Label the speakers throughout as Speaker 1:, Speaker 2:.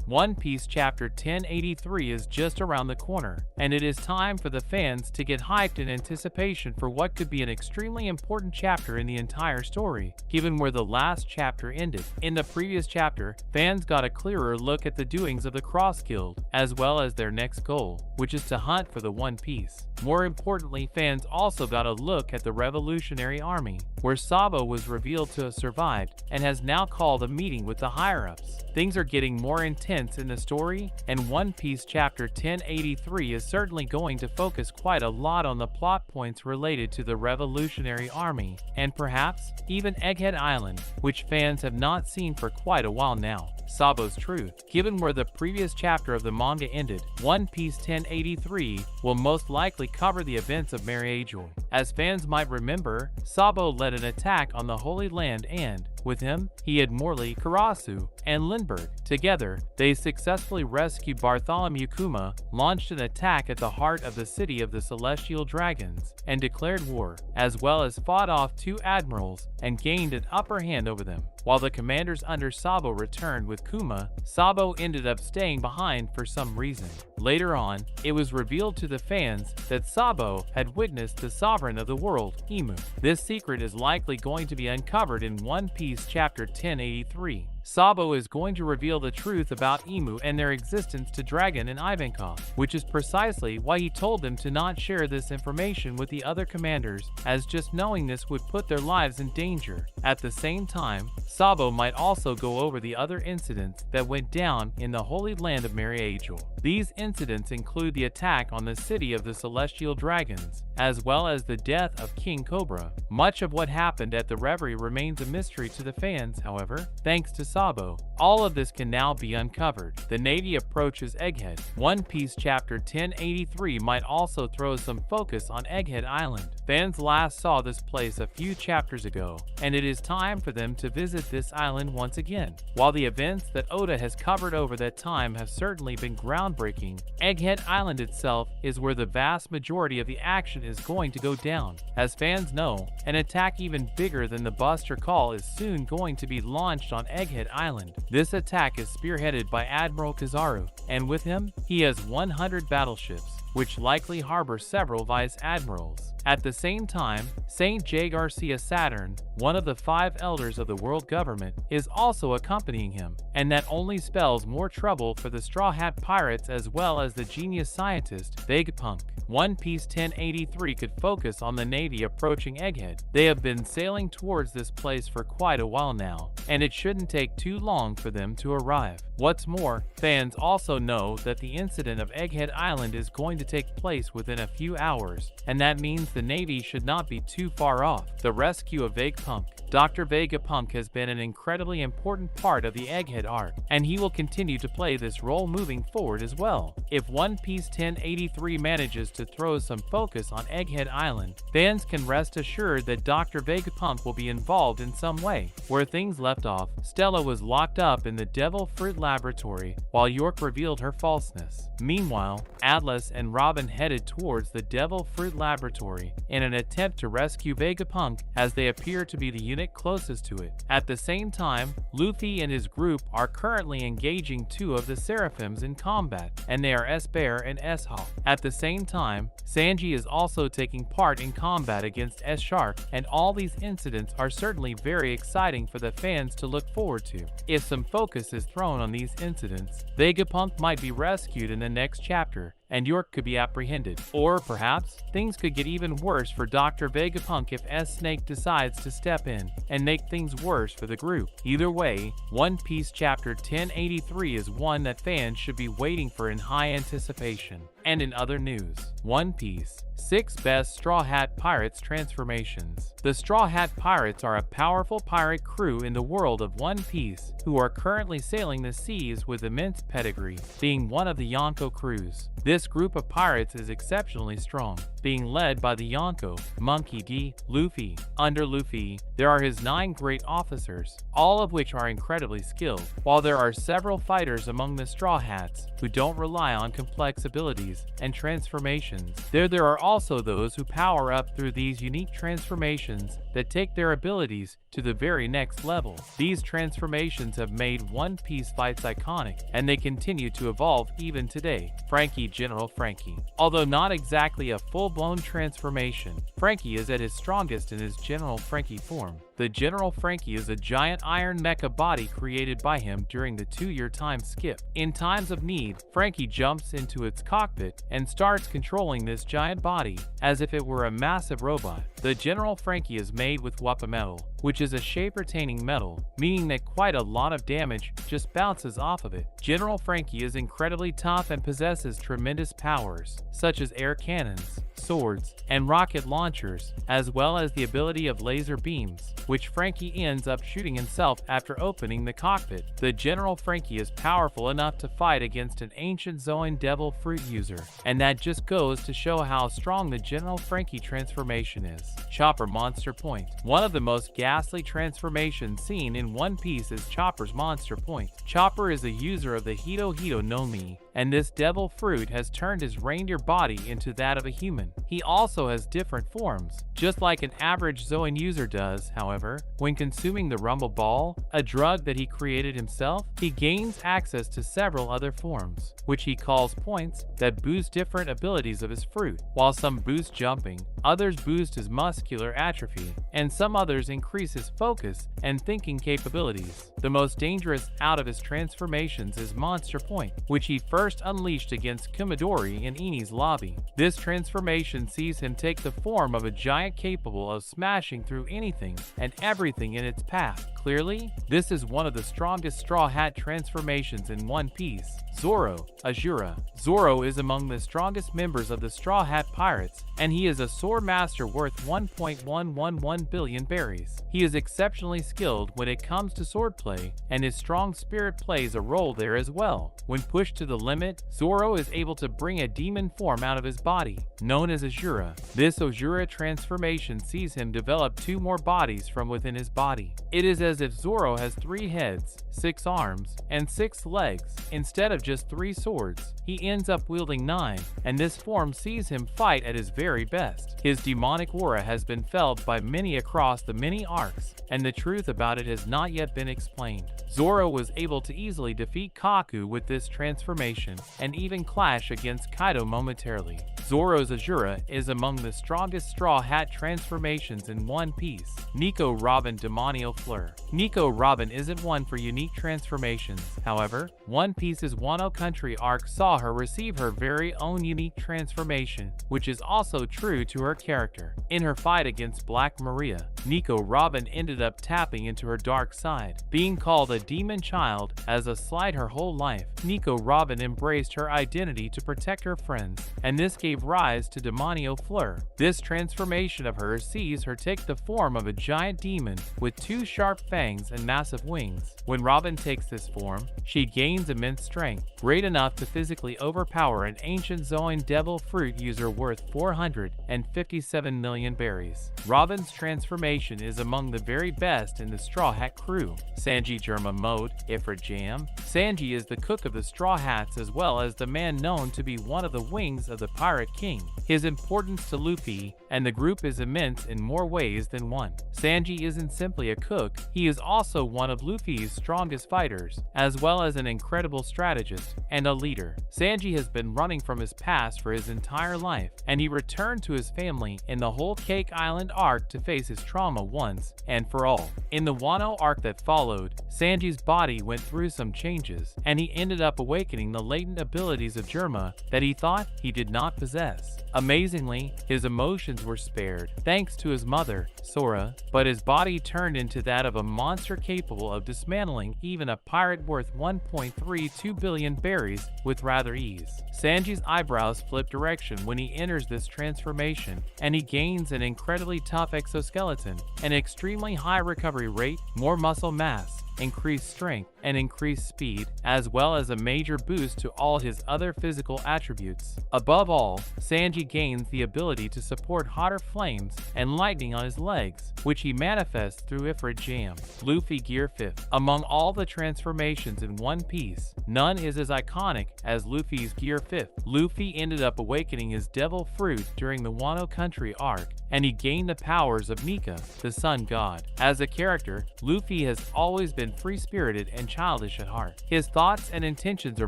Speaker 1: One Piece Chapter 1083 is just around the corner, and it is time for the fans to get hyped in anticipation for what could be an extremely important chapter in the entire story, given where the last chapter ended. In the previous chapter, fans got a clearer look at the doings of the Cross Guild, as well as their next goal, which is to hunt for the One Piece. More importantly, fans also got a look at the Revolutionary Army, where Sabo was revealed to have survived and has now called a meeting with the higher-ups. Things are getting more intense in the story, and One Piece Chapter 1083 is certainly going to focus quite a lot on the plot points related to the Revolutionary Army, and perhaps even Egghead Island, which fans have not seen for quite a while now. Sabos Truth. Given where the previous chapter of the manga ended, One Piece 1083 will most likely cover the events of Mary Ajoy. As fans might remember, Sabo led an attack on the Holy Land and, with him, he had Morley, Karasu, and Lindbergh. Together, they successfully rescued Bartholomew Kuma, launched an attack at the heart of the city of the Celestial Dragons, and declared war, as well as fought off two admirals and gained an upper hand over them. While the commanders under Sabo returned with Kuma, Sabo ended up staying behind for some reason. Later on, it was revealed to the fans that Sabo had witnessed the sovereign of the world, Imu. This secret is likely going to be uncovered in One Piece Chapter 1083. Sabo is going to reveal the truth about Imu and their existence to Dragon and Ivankov, which is precisely why he told them to not share this information with the other commanders, as just knowing this would put their lives in danger. At the same time, Sabo might also go over the other incidents that went down in the Holy Land of Mary Ajoy. These incidents include the attack on the city of the Celestial Dragons, as well as the death of King Cobra. Much of what happened at the Reverie remains a mystery to the fans, however, thanks to Sabo. All of this can now be uncovered. The Navy approaches Egghead. One Piece Chapter 1083 might also throw some focus on Egghead Island. Fans last saw this place a few chapters ago, and it is time for them to visit this island once again. While the events that Oda has covered over that time have certainly been groundbreaking, Egghead Island itself is where the vast majority of the action is going to go down. As fans know, an attack even bigger than the Buster Call is soon going to be launched on Egghead Island. This attack is spearheaded by Admiral Kizaru, and with him, he has 100 battleships, which likely harbor several vice admirals. At the same time, St. J. Garcia Saturn, one of the 5 elders of the world government, is also accompanying him, and that only spells more trouble for the Straw Hat Pirates as well as the genius scientist, Vegapunk. One Piece 1083 could focus on the Navy approaching Egghead. They have been sailing towards this place for quite a while now, and it shouldn't take too long for them to arrive. What's more, fans also know that the incident of Egghead Island is going to take place within a few hours, and that means the Navy should not be too far off. The rescue of Vegapunk. Dr. Vegapunk has been an incredibly important part of the Egghead arc, and he will continue to play this role moving forward as well. If One Piece 1083 manages to throw some focus on Egghead Island, fans can rest assured that Dr. Vegapunk will be involved in some way. Where things left off, Stella was locked up in the Devil Fruit Laboratory while York revealed her falseness. Meanwhile, Atlas and Robin headed towards the Devil Fruit Laboratory in an attempt to rescue Vegapunk, as they appear to be the unit closest to it. At the same time, Luffy and his group are currently engaging 2 of the Seraphims in combat, and they are S-Bear and S-Hawk. At the same time, Sanji is also taking part in combat against S-Shark, and all these incidents are certainly very exciting for the fans to look forward to. If some focus is thrown on these incidents, Vegapunk might be rescued in the next chapter, and York could be apprehended. Or perhaps, things could get even worse for Dr. Vegapunk if S-Snake decides to step in and make things worse for the group. Either way, One Piece Chapter 1083 is one that fans should be waiting for in high anticipation. And in other news, One Piece. 6 Best Straw Hat Pirates Transformations. The Straw Hat Pirates are a powerful pirate crew in the world of One Piece who are currently sailing the seas with immense pedigree, being one of the Yonko crews. This group of pirates is exceptionally strong. being led by the Yonko, Monkey D, Luffy. Under Luffy, there are his 9 great officers, all of which are incredibly skilled, while there are several fighters among the Straw Hats who don't rely on complex abilities and transformations. There are also those who power up through these unique transformations that take their abilities to the very next level. These transformations have made One Piece fights iconic, and they continue to evolve even today. Franky General Franky. Although not exactly a full-blown transformation, Franky is at his strongest in his General Franky form. The General Franky is a giant iron mecha body created by him during the 2-year time skip. In times of need, Franky jumps into its cockpit and starts controlling this giant body as if it were a massive robot. The General Franky is made with Wappa metal, which is a shape-retaining metal, meaning that quite a lot of damage just bounces off of it. General Franky is incredibly tough and possesses tremendous powers, such as air cannons, swords, and rocket launchers, as well as the ability of laser beams, which Franky ends up shooting himself after opening the cockpit. The General Franky is powerful enough to fight against an ancient Zoan Devil Fruit user, and that just goes to show how strong the General Franky transformation is. Chopper Monster Point. One of the most ghastly transformations seen in One Piece is Chopper's Monster Point. Chopper is a user of the Hito Hito no Mi, and this devil fruit has turned his reindeer body into that of a human. He also has different forms, just like an average Zoan user does. However, when consuming the Rumble Ball, a drug that he created himself, he gains access to several other forms, which he calls points, that boost different abilities of his fruit. While some boost jumping, others boost his muscular atrophy, and some others increase his focus and thinking capabilities. The most dangerous out of his transformations is Monster Point, which he first unleashed against Kumadori in Eni's lobby. This transformation sees him take the form of a giant capable of smashing through anything and everything in its path. Clearly, this is one of the strongest Straw Hat transformations in One Piece. Zoro, Azura. Zoro is among the strongest members of the Straw Hat Pirates, and he is a sword master worth 1.111 billion berries. He is exceptionally skilled when it comes to swordplay, and his strong spirit plays a role there as well. When pushed to the limit, Zoro is able to bring a demon form out of his body, known as Azura. This Azura transformation sees him develop 2 more bodies from within his body. It is as if Zoro has 3 heads, 6 arms, and 6 legs. Instead of just 3 swords, he ends up wielding 9, and this form sees him fight at his very best. His demonic aura has been felt by many across the many arcs, and the truth about it has not yet been explained. Zoro was able to easily defeat Kaku with this transformation, and even clash against Kaido momentarily. Zoro's Azura is among the strongest Straw Hat transformations in One Piece. Nico Robin Demonio Fleur. Nico Robin isn't one for unique transformations. However, One Piece's Wano Country arc saw her receive her very own unique transformation, which is also true to her character. In her fight against Black Maria, Nico Robin ended up tapping into her dark side. Being called a demon child as a slight her whole life, Nico Robin embraced her identity to protect her friends, and this gave rise to Demonio Fleur. This transformation of hers sees her take the form of a giant demon with 2 sharp fangs and massive wings. When Robin takes this form, she gains immense strength, great enough to physically overpower an ancient Zoan Devil Fruit user worth 457 million berries. Robin's transformation is among the very best in the Straw Hat crew. Sanji Germa Mode, Ifrit Jam. Sanji is the cook of the Straw Hats as well as the man known to be one of the wings of the Pirate King. His importance to Luffy and the group is immense in more ways than one. Sanji isn't simply a cook, he is also one of Luffy's strongest fighters, as well as an incredible strategist and a leader. Sanji has been running from his past for his entire life, and he returned to his family in the Whole Cake Island arc to face his trauma once and for all. In the Wano arc that followed, Sanji's body went through some changes, and he ended up awakening the latent abilities of Germa that he thought he did not possess. Amazingly, his emotions were spared, thanks to his mother, Sora, but his body turned into that of a monster capable of dismantling even a pirate worth 1.32 billion berries with rather ease. Sanji's eyebrows flip direction when he enters this transformation, and he gains an incredibly tough exoskeleton, an extremely high recovery rate, more muscle mass, increased strength, and increased speed, as well as a major boost to all his other physical attributes. Above all, Sanji gains the ability to support hotter flames and lightning on his legs, which he manifests through Ifrit Jam. Luffy Gear 5th. Among all the transformations in One Piece, none is as iconic as Luffy's Gear 5th. Luffy ended up awakening his devil fruit during the Wano Country arc, and he gained the powers of Nika, the sun god. As a character, Luffy has always been free-spirited and childish at heart. His thoughts and intentions are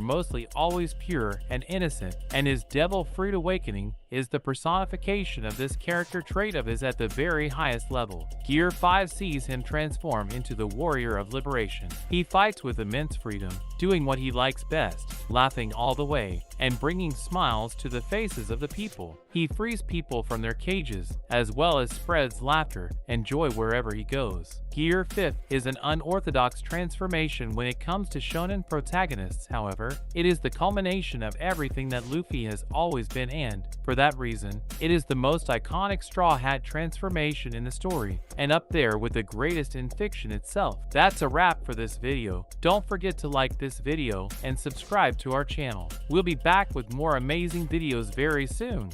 Speaker 1: mostly always pure and innocent, and his devil fruit awakening is the personification of this character trait of his at the very highest level. Gear 5 sees him transform into the warrior of liberation. He fights with immense freedom, doing what he likes best, laughing all the way, and bringing smiles to the faces of the people. He frees people from their cages, as well as spreads laughter and joy wherever he goes. Gear 5th is an unorthodox transformation when it comes to shonen protagonists, however. It is the culmination of everything that Luffy has always been, and, for that reason, it is the most iconic Straw Hat transformation in the story, and up there with the greatest in fiction itself. That's a wrap for this video. Don't forget to like this video and subscribe to our channel. We'll be back with more amazing videos very soon.